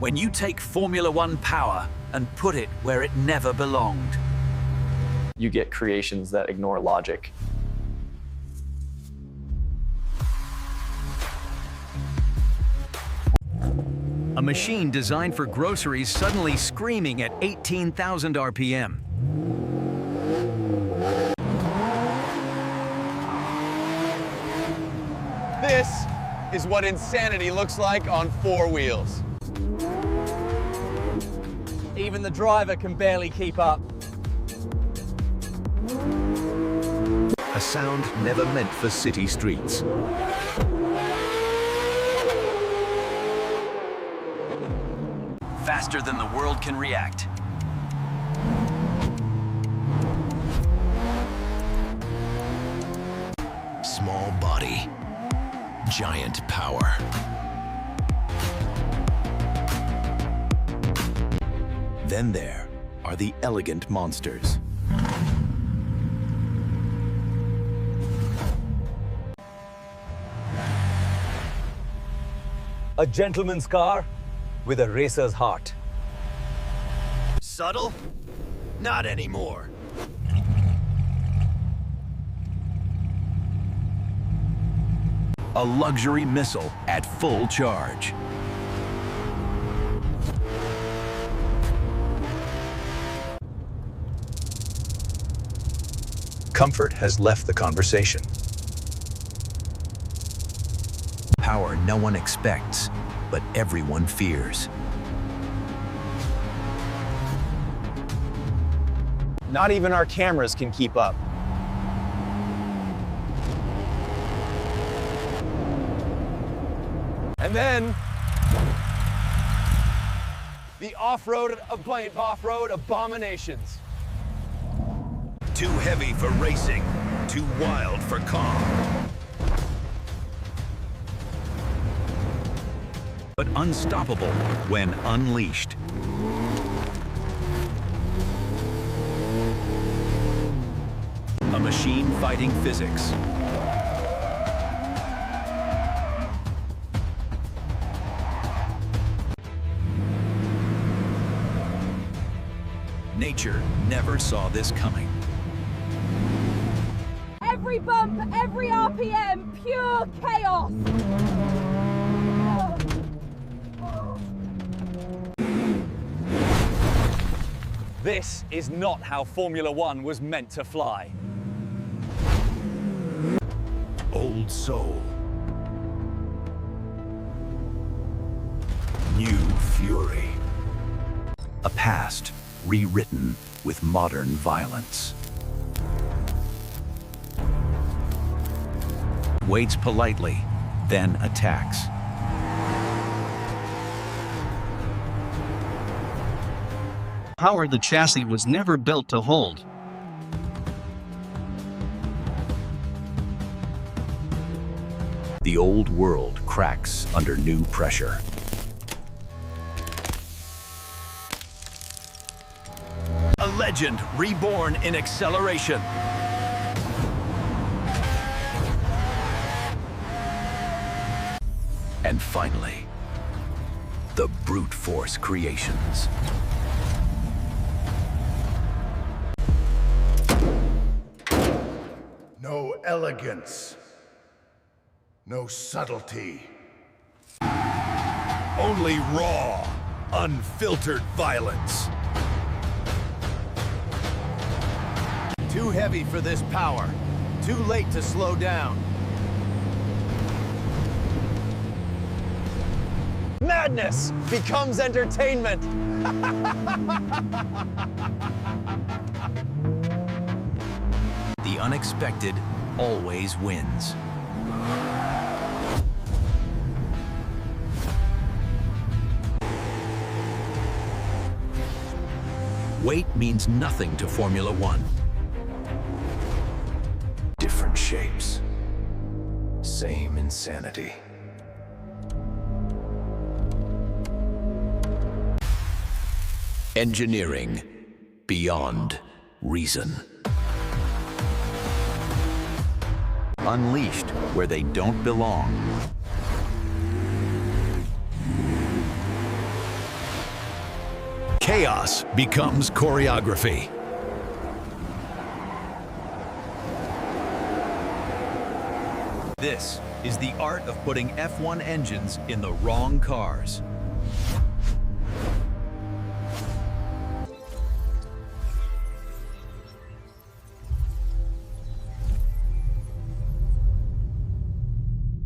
when you take Formula One power and put it where it never belonged. You get creations that ignore logic. A machine designed for groceries suddenly screaming at 18,000 RPM. This is what insanity looks like on four wheels. Even the driver can barely keep up. A sound never meant for city streets. Faster than the world can react. Small body, giant power. Then there are the elegant monsters. A gentleman's car with a racer's heart. Subtle? Not anymore. A luxury missile at full charge. Comfort has left the conversation. Power no one expects, but everyone fears. Not even our cameras can keep up. And then the off-road abominations. Too heavy for racing, too wild for calm. But unstoppable when unleashed. A machine fighting physics. Nature never saw this coming. Every bump, every RPM, pure chaos. This is not how Formula One was meant to fly. Old soul. New fury. A past rewritten with modern violence. Waits politely, then attacks. Power the chassis was never built to hold. The old world cracks under new pressure. A legend reborn in acceleration. And finally, the brute force creations. No elegance. No subtlety. Only raw, unfiltered violence. Too heavy for this power. Too late to slow down. Madness becomes entertainment. The unexpected always wins. Weight means nothing to Formula One. Different shapes, same insanity. Engineering beyond reason. Unleashed where they don't belong. chaos becomes choreography. This is the art of putting F1 engines in the wrong cars.